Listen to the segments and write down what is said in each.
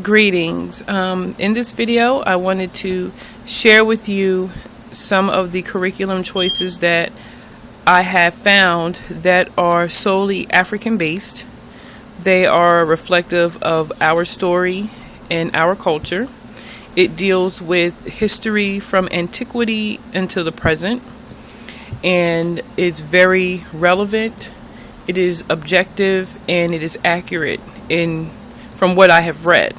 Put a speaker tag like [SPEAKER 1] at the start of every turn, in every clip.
[SPEAKER 1] Greetings. In this video, I wanted to share with you some of the curriculum choices that I have found that are solely African based. They are reflective of our story and our culture. It deals with history from antiquity into the present, and it's very relevant. It is objective and it is accurate from what I have read.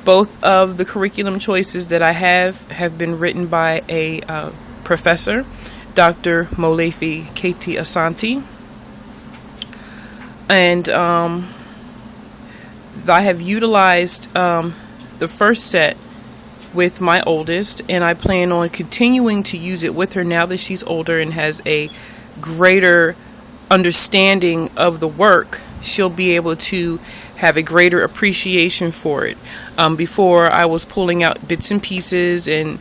[SPEAKER 1] Both of the curriculum choices that I have been written by a professor, Dr. Molefi Keti Asante. And I have utilized the first set with my oldest, and I plan on continuing to use it with her now that she's older and has a greater understanding of the work. She'll be able to have a greater appreciation for it. Before, I was pulling out bits and pieces and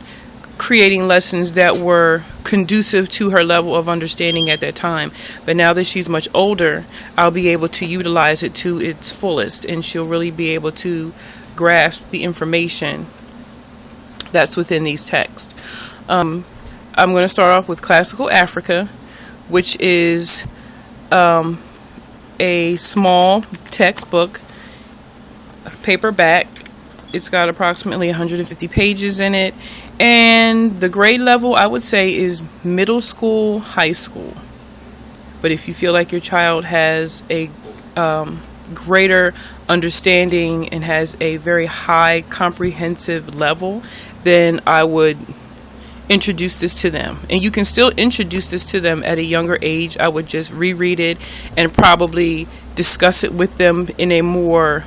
[SPEAKER 1] creating lessons that were conducive to her level of understanding at that time. But now that she's much older, I'll be able to utilize it to its fullest, and she'll really be able to grasp the information that's within these texts. I'm going to start off with Classical Africa, which is a small textbook, paperback. It's got approximately 150 pages in it, and the grade level I would say is middle school, high school. But if you feel like your child has a greater understanding and has a very high comprehensive level, then I would introduce this to them. And you can still introduce this to them at a younger age. I would just reread it and probably discuss it with them in a more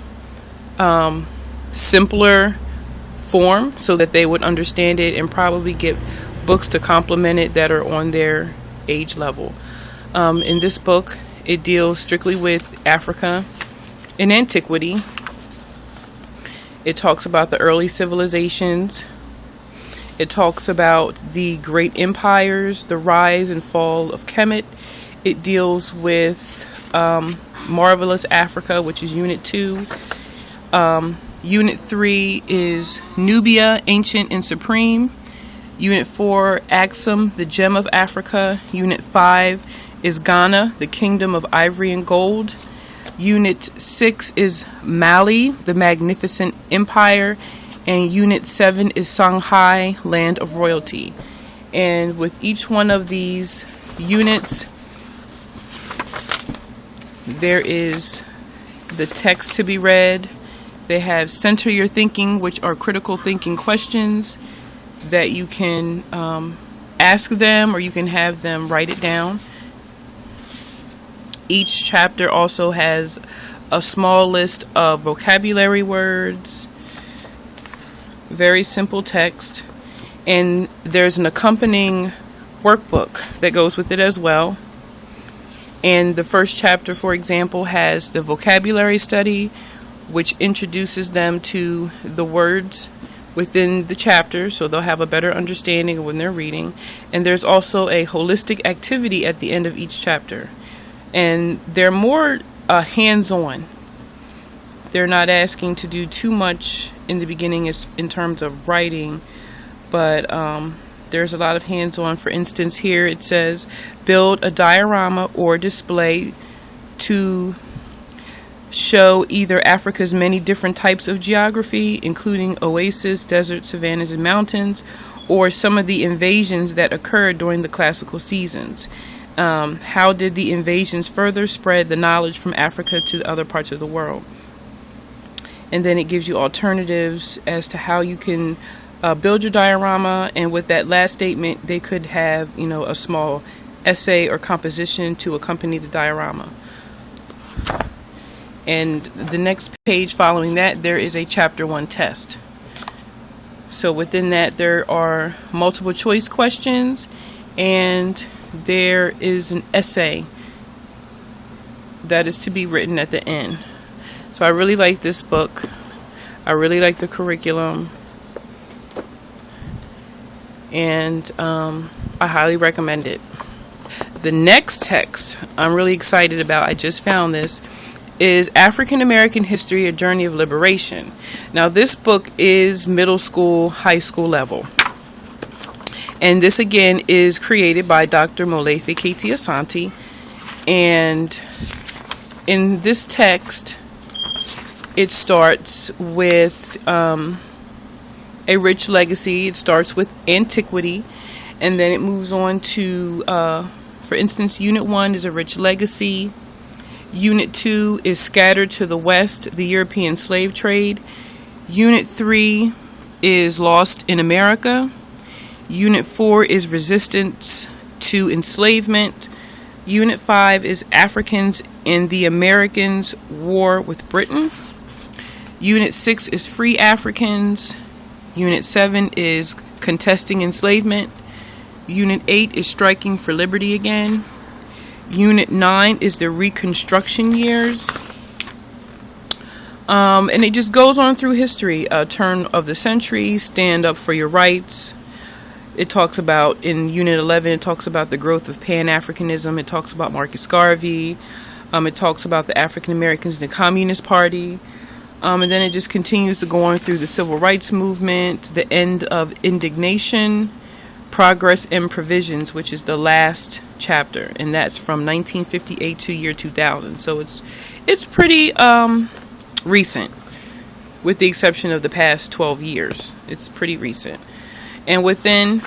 [SPEAKER 1] simpler form so that they would understand it, and probably get books to complement it that are on their age level. In this book, it deals strictly with Africa in antiquity. It talks about the early civilizations. It talks about the great empires, the rise and fall of Kemet. It deals with Marvelous Africa, which is Unit 2. Unit 3 is Nubia, Ancient and Supreme. Unit 4, Axum, the Gem of Africa. Unit 5 is Ghana, the Kingdom of Ivory and Gold. Unit 6 is Mali, the Magnificent Empire. And Unit 7 is Shanghai, Land of Royalty. And with each one of these units, there is the text to be read. They have Center Your Thinking, which are critical thinking questions that you can ask them, or you can have them write it down. Each chapter also has a small list of vocabulary words. Very simple text, and there's an accompanying workbook that goes with it as well. And the first chapter, for example, has the vocabulary study, which introduces them to the words within the chapter, so they'll have a better understanding of when they're reading. And there's also a holistic activity at the end of each chapter, and they're more hands-on. They're not asking to do too much in the beginning in terms of writing, but there's a lot of hands-on. For instance, here it says, build a diorama or display to show either Africa's many different types of geography, including oases, deserts, savannas, and mountains, or some of the invasions that occurred during the classical seasons. How did the invasions further spread the knowledge from Africa to other parts of the world? And then it gives you alternatives as to how you can build your diorama. And with that last statement, they could have, a small essay or composition to accompany the diorama. And the next page following that, there is a Chapter 1 test. So within that, there are multiple choice questions, and there is an essay that is to be written at the end. So I really like this book. I really like the curriculum. And I highly recommend it. The next text I'm really excited about, I just found this, is African American History: A Journey of Liberation. Now, this book is middle school, high school level. And this again is created by Dr. Molefi Keti Asante. And in this text, it starts with a rich legacy. It starts with antiquity, and then it moves on to, for instance, Unit 1 is a rich legacy. Unit 2 is scattered to the west, the European slave trade. Unit 3 is lost in America. Unit 4 is resistance to enslavement. Unit 5 is Africans in the Americans' war with Britain. Unit 6 is Free Africans. Unit 7 is Contesting Enslavement. Unit 8 is Striking for Liberty Again. Unit 9 is the Reconstruction Years. And it just goes on through history. Turn of the century, Stand Up for Your Rights. It talks about, in Unit 11, it talks about the growth of Pan-Africanism. It talks about Marcus Garvey. It talks about the African Americans in the Communist Party. And then it just continues to go on through the Civil Rights Movement, the end of indignation, progress and provisions, which is the last chapter. And that's from 1958 to year 2000. So it's pretty recent, with the exception of the past 12 years. It's pretty recent. And within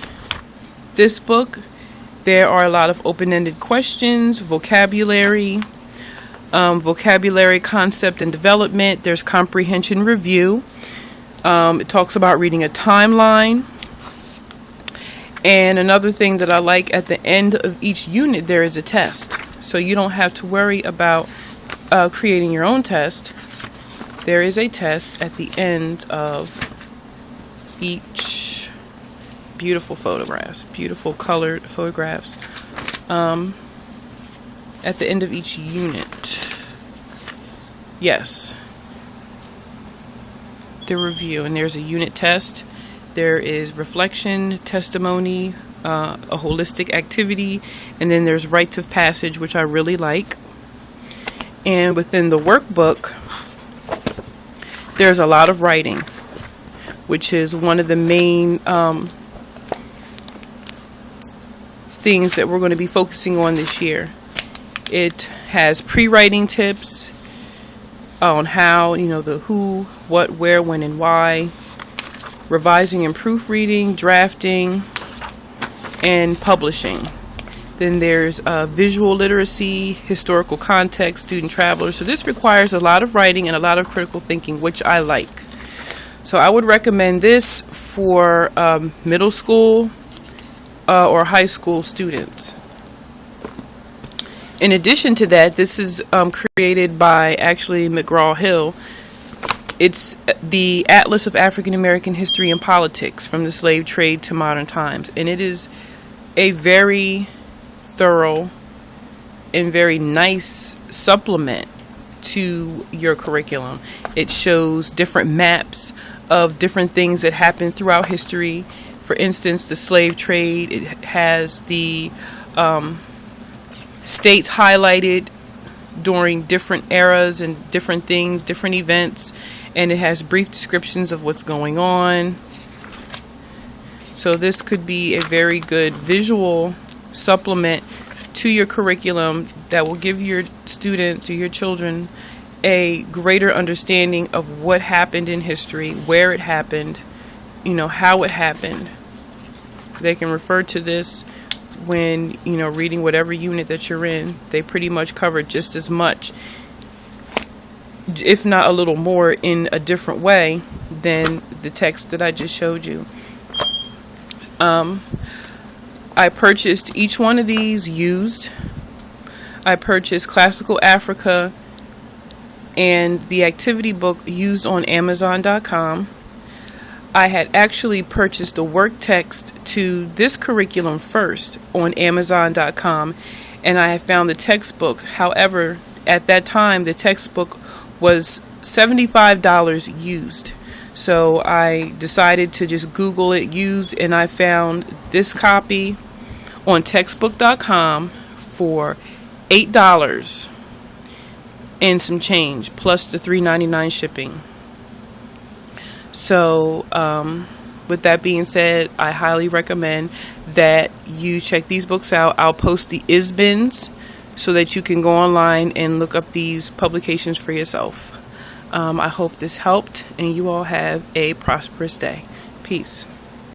[SPEAKER 1] this book, there are a lot of open-ended questions, vocabulary, vocabulary concept and development. There's comprehension review. It talks about reading a timeline. And another thing that I like, at the end of each unit, there is a test. So you don't have to worry about creating your own test. There is a test at the end of each. Beautiful photographs, beautiful colored photographs. At the end of each unit. Yes. The review, and there's a unit test. There is reflection, testimony, a holistic activity, and then there's rites of passage, which I really like. And within the workbook, there's a lot of writing, which is one of the main things that we're going to be focusing on this year. It has pre-writing tips on how, the who, what, where, when, and why, revising and proofreading, drafting, and publishing. Then there's visual literacy, historical context, student travelers. So this requires a lot of writing and a lot of critical thinking, which I like. So I would recommend this for middle school or high school students. In addition to that, this is created by actually McGraw-Hill. It's the Atlas of African American History and Politics, from the slave trade to modern times. And it is a very thorough and very nice supplement to your curriculum. It shows different maps of different things that happened throughout history. For instance, the slave trade, it has the states highlighted during different eras and different things, different events, and it has brief descriptions of what's going on. So this could be a very good visual supplement to your curriculum that will give your students or your children a greater understanding of what happened in history, where it happened, how it happened. They can refer to this when, reading whatever unit that you're in. They pretty much cover just as much, if not a little more, in a different way than the text that I just showed you. I purchased each one of these used. I purchased Classical Africa and the activity book used on Amazon.com. I had actually purchased the work text to this curriculum first on Amazon.com, and I had found the textbook. However, at that time, the textbook was $75 used. So I decided to just Google it used, and I found this copy on textbook.com for $8. and some change, plus the $3.99 shipping. So with that being said, I highly recommend that you check these books out. I'll post the ISBNs so that you can go online and look up these publications for yourself. I hope this helped, and you all have a prosperous day. Peace.